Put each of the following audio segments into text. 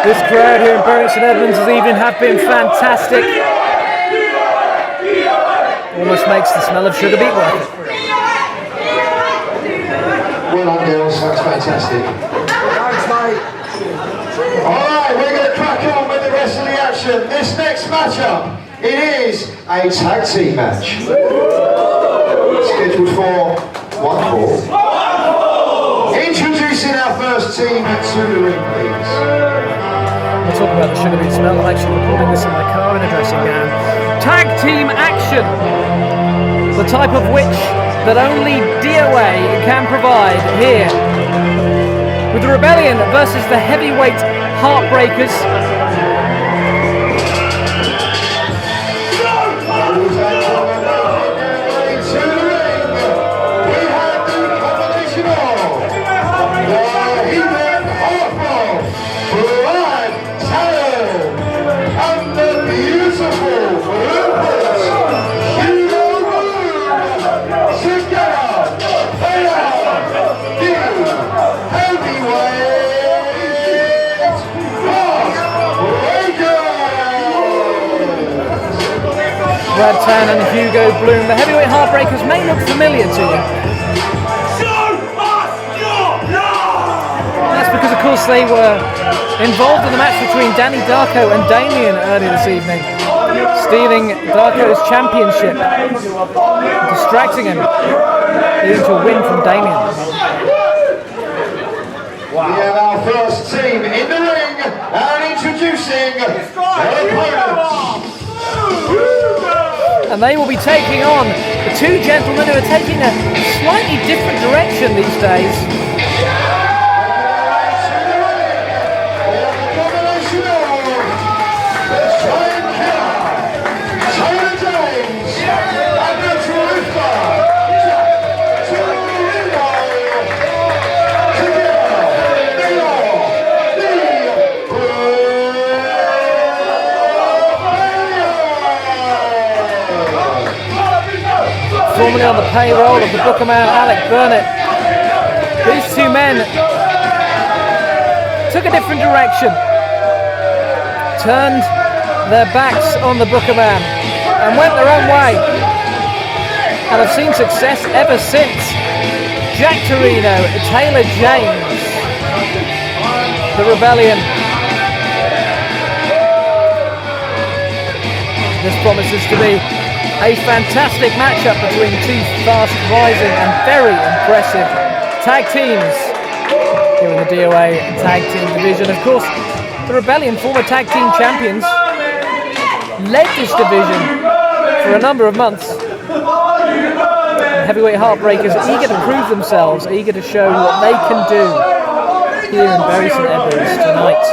This crowd here in Bury St Edmunds this evening have been fantastic. Almost makes the smell of sugar beet worth it. Well done, girls. That's fantastic. Thanks, mate. Alright, we're going to crack on with the rest of the action. This next matchup, it is a tag team match. Scheduled for 1-4. Introducing our first team to the ring, please. We'll talk about the sugar beet smell. I'm actually recording this in my car in a dressing gown. Tag team action! The type of which that only DOA can provide here. With the Rebellion versus the heavyweight Heartbreakers. Brad Tan and Hugo Bloom. The heavyweight Heartbreakers may look familiar to you. That's because, of course, they were involved in the match between Danny Darko and Damien earlier this evening, stealing Darko's championship, distracting him, leading to a win from Damien. We have our first team in the ring and introducing their opponents. And they will be taking on the two gentlemen who are taking a slightly different direction these days. Formerly on the payroll of the Booker man Alec Burnett. These two men took a different direction, turned their backs on the Booker man and went their own way, and have seen success ever since. Jack Torino, Taylor James, the Rebellion. This promises to be a fantastic matchup between two fast rising and very impressive tag teams here in the DOA tag team division. Of course, the Rebellion, former tag team champions, led this division for a number of months. The heavyweight Heartbreakers are eager to prove themselves, eager to show what they can do here in Bury St Edmunds tonight.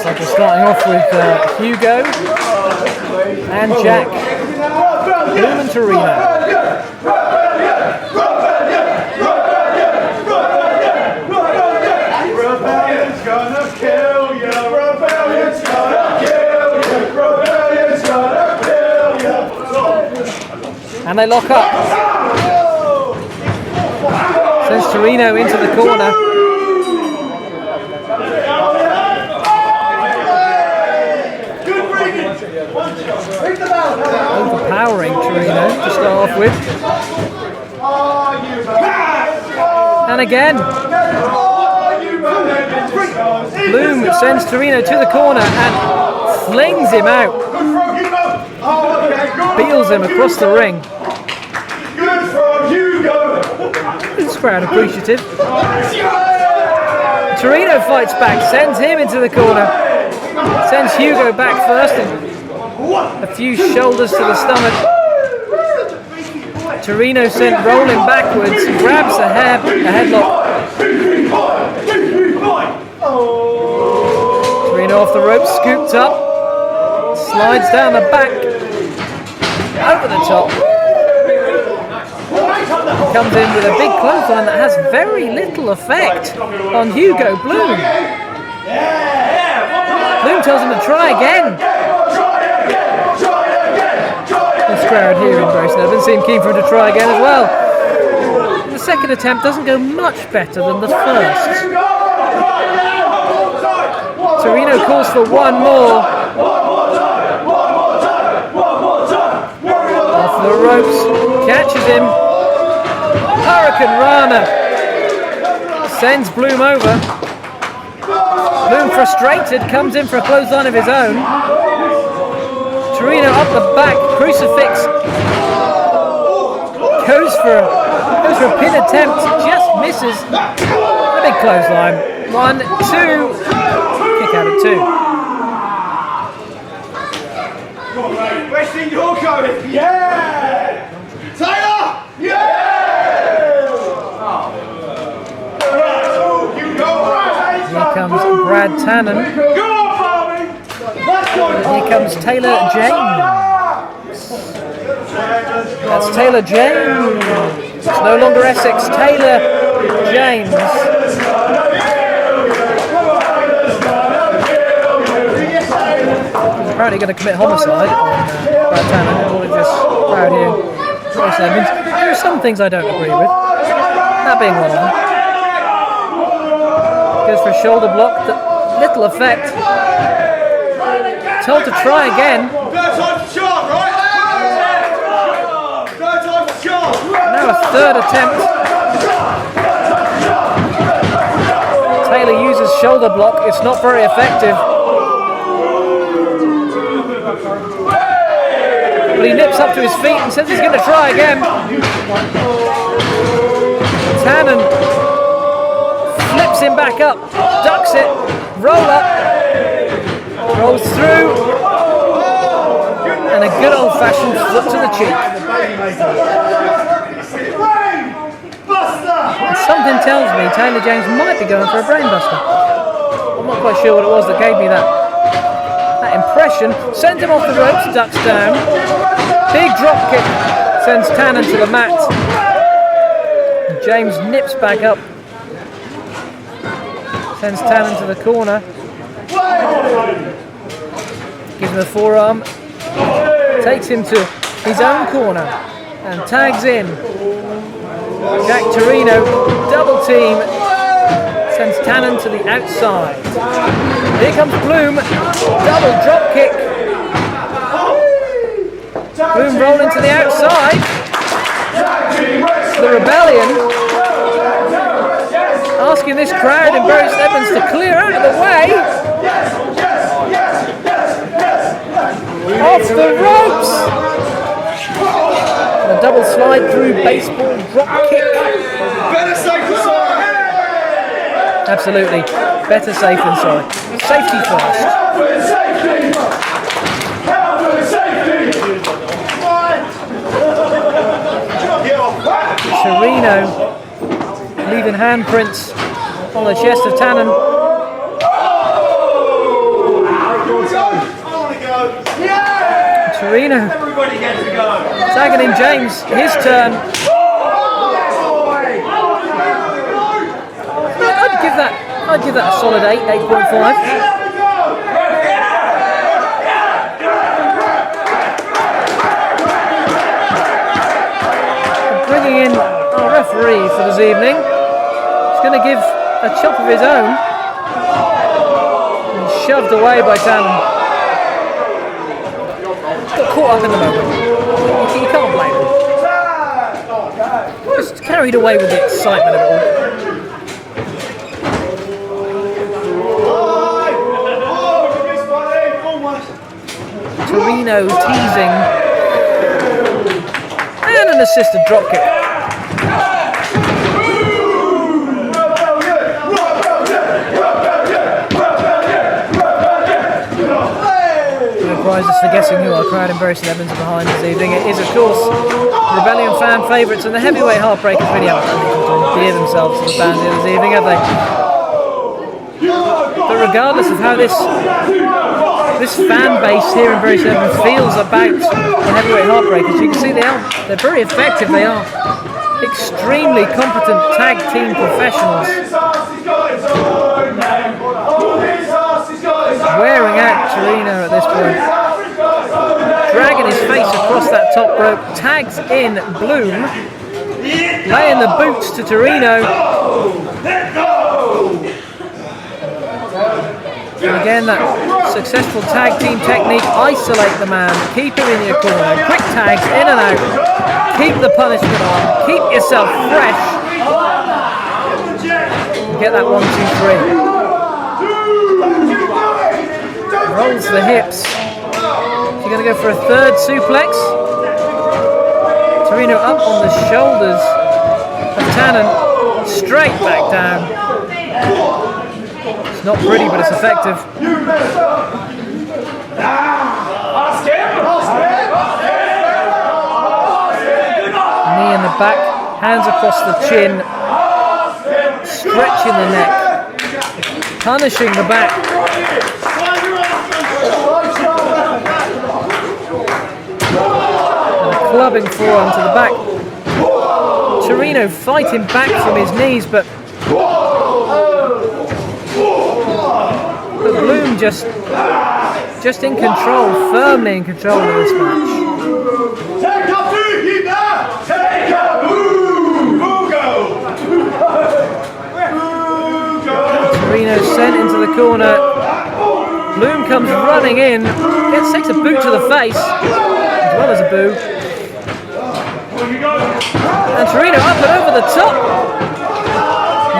We're starting off with Hugo and Jack, Bloom and Torino. Rebellion's gonna kill you. Rebellion's gonna kill you. Rebellion's gonna kill you. And they lock up. Sends Torino into the corner. Overpowering Torino to start off with. And again, Bloom sends Torino to the corner and flings him out. Beals him across the ring. This crowd appreciative. Torino fights back, sends him into the corner. Sends Hugo back first and a few shoulders to the stomach. Torino sent rolling backwards, grabs a headlock. Torino off the rope, scooped up, slides down the back, over the top. Comes in with a big clothesline that has very little effect on Hugo Bloom. Bloom tells him to try again. This crowd here in Bury St Edmunds seem keen for him to try again as well. The second attempt doesn't go much better than the first. Torino calls for one more. Off the ropes, catches him. Hurricane Rana sends Bloom over. Bloom, frustrated, comes in for a clothesline of his own. Torino up the back, crucifix. Goes for a pin attempt, just misses. A big clothesline. 1, 2. Kick out at 2. Where's the you're going? Yeah! Taylor! Yeah! Here comes Brad Tannen. Here comes Taylor James. That's Taylor James. It's no longer Essex. Taylor James. He's apparently going to commit homicide on Brad Tannen in all of this crowd here. There are some things I don't agree with. That being one of them. Goes for a shoulder block, little effect. Told to try again. Now a third attempt. Taylor uses shoulder block, it's not very effective. But he nips up to his feet and says he's going to try again. Tannen flips him back up, ducks it, roll up, rolls through, and a good old-fashioned foot to the cheek. And something tells me Taylor James might be going for a brainbuster. I'm not quite sure what it was that gave me that impression. Sends him off the ropes, ducks down. Big drop kick sends Tannen to the mat. James nips back up. Sends Tannen to the corner. Gives him a forearm. Takes him to his own corner and tags in. Jack Torino, double team. Sends Tannen to the outside. Here comes Bloom. Double drop kick. Bloom rolling to the outside. The Rebellion asking this crowd in Bury St Edmunds to clear out of the way. Off the ropes. And a double slide through baseball drop kick. Absolutely. Better safe than sorry. Safety first. Torino leaving handprints on the chest of Tannen. Torino tagging in James, his turn. I'd give that a solid 8, 8.5. Bringing in our referee for this evening. He's going to give a chop of his own. And shoved away by Tannen. Got caught up in the moment. You can't blame him. Just carried away with the excitement of it all. Torino teasing. And an assisted dropkick. No prizes for guessing who our crowd in Bury St Edmunds are behind this evening. It is, of course, Rebellion fan favourites and the heavyweight Heartbreakers video. I don't think they'll endear themselves to the band here this evening, have they? But regardless of how this fan base here in Bury St Edmunds feels about the heavyweight Heartbreakers, you can see they're very effective. They are extremely competent tag team professionals. Wearing out Torino at this point. Dragging his face across that top rope, tags in Bloom, laying the boots to Torino. And again, that successful tag team technique, isolate the man, keep him in your corner, quick tags in and out, keep the punishment on, keep yourself fresh, and get that 1, 2, 3. Rolls the hips. You're going to go for a third suplex. Torino up on the shoulders of Tannen, straight back down. It's not pretty, but it's effective. Knee in the back, hands across the chin, stretching the neck, punishing the back. Clubbing forearm to the back. Torino fighting back from his knees, but Bloom just in control, firmly in control of this match. Torino sent into the corner. Bloom comes running in, takes a boot to the face, as well as a boo. And Torino up and over the top.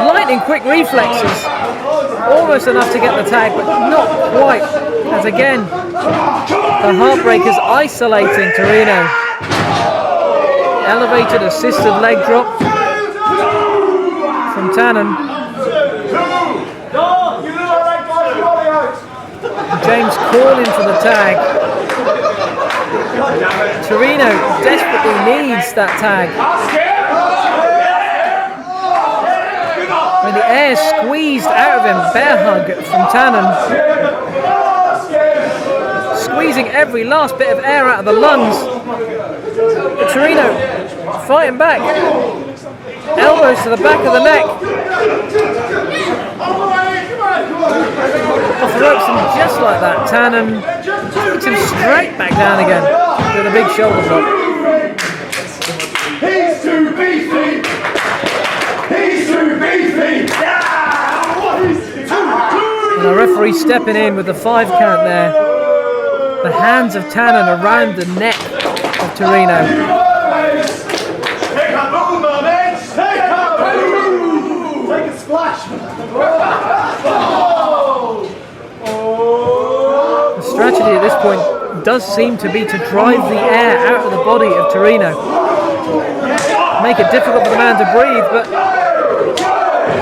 Lightning quick reflexes. Almost enough to get the tag, but not quite. As again, the Heartbreakers isolating Torino. Elevated assisted leg drop from Tannen. James calling for the tag. Torino desperately needs that tag. When the air squeezed out of him, bear hug from Tannen. Squeezing every last bit of air out of the lungs. But Torino fighting back. Elbows to the back of the neck. Off the ropes, and just like that, Tannen takes him straight back down again with a big shoulder block. He's too beefy! He's too beefy! And the referee stepping in with the 5 count there. The hands of Tannen around the neck of Torino. Take a boom, my man! Take a boom! Take a splash! The strategy at this point does seem to be to drive the air out of the body of Torino. Make it difficult for the man to breathe, but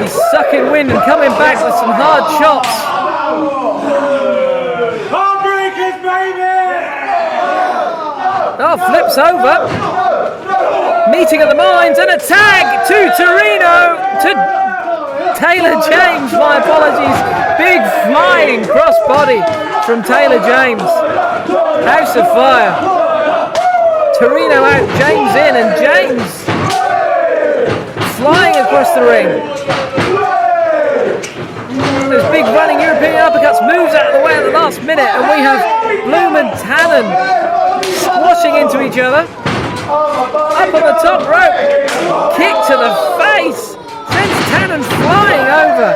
he's sucking wind and coming back with some hard chops. Heartbreakers, baby! Oh, flips over. Meeting of the minds and a tag to Torino, to Taylor James, my apologies. Big flying crossbody from Taylor James. House of Fire. Torino out, James in, and James flying across the ring. Those big running European uppercuts, moves out of the way at the last minute, and we have Bloom and Tannen squashing into each other. Up on the top rope, kick to the face, sends Tannen flying over.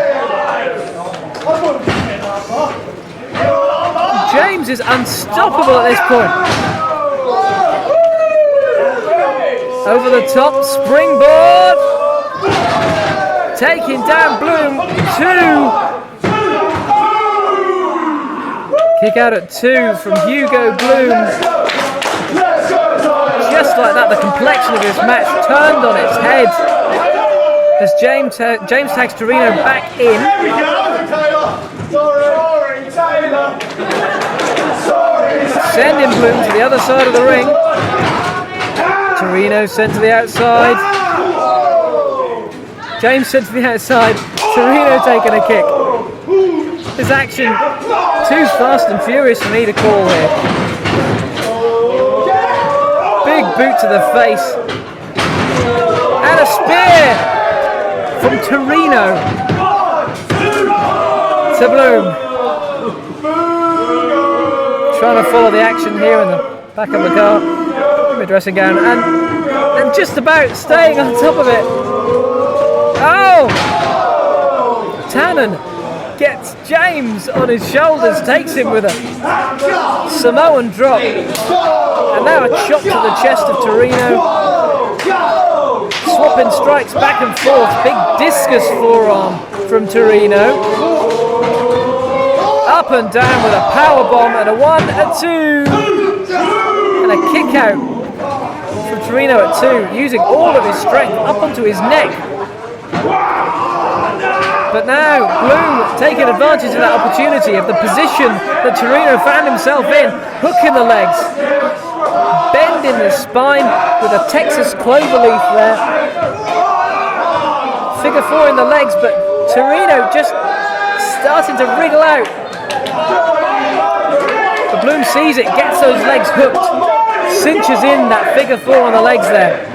James is unstoppable at this point. Over the top, springboard, taking down Bloom, 2. Kick out at 2 from Hugo Bloom. Just like that, the complexion of this match turned on its head as James tags Torino back in. Sending Bloom to the other side of the ring. Torino sent to the outside. James sent to the outside. Torino taking a kick. This action too fast and furious for me to call here. Big boot to the face. And a spear from Torino to Bloom. Trying to follow the action here in the back of the car, the dressing gown, and just about staying on top of it. Oh! Tannen gets James on his shoulders, takes him with a Samoan drop, and now a chop to the chest of Torino. Swapping strikes back and forth, big discus forearm from Torino. Up and down with a power bomb and a 1, a 2, and a kick out from Torino at 2, using all of his strength up onto his neck. But now Bloom taking advantage of that opportunity of the position that Torino found himself in, hooking the legs, bending the spine with a Texas cloverleaf there. Figure 4 in the legs, but Torino just starting to wriggle out. But Bloom sees it, gets those legs hooked, cinches in that figure 4 on the legs there.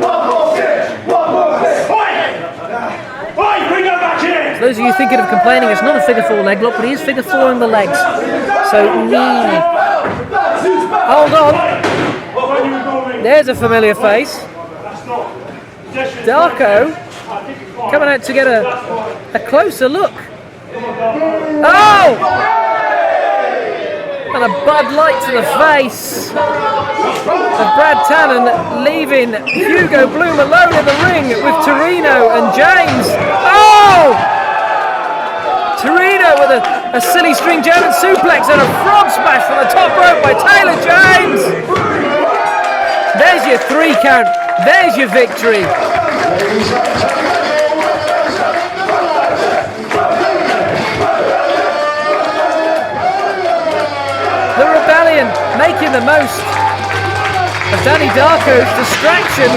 So those of you thinking of complaining, it's not a figure 4 leg lock, but it is figure 4 on the legs. So knee. Hold on. There's a familiar face. Darko coming out to get a closer look. Oh! And a Bud Light to the face of Brad Tannen, leaving Hugo Bloom alone in the ring with Torino and James. Oh! Torino with a silly string German suplex and a frog smash from the top rope by Taylor James. There's your 3 count. There's your victory. The Rebellion making the most of Danny Darko's distraction.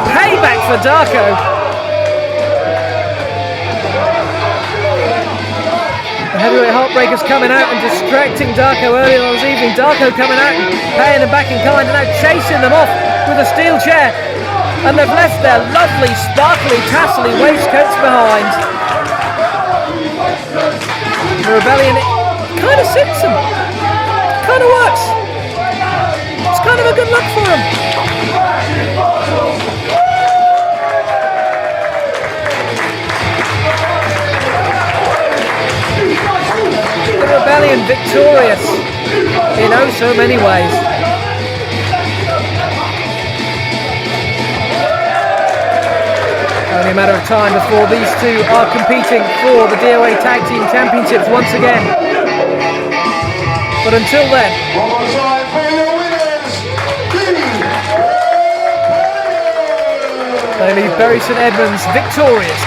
Payback for Darko. The heavyweight Heartbreakers coming out and distracting Darko earlier on this evening. Darko coming out and paying them back in kind and now chasing them off with a steel chair. And they've left their lovely, sparkly, tassely waistcoats behind. The Rebellion, it kind of suits them. Kind of works. It's kind of a good look for them. The Rebellion victorious in oh so many ways. Only a matter of time before these two are competing for the DOA Tag Team Championships once again. But until then, they leave Bury St Edmunds victorious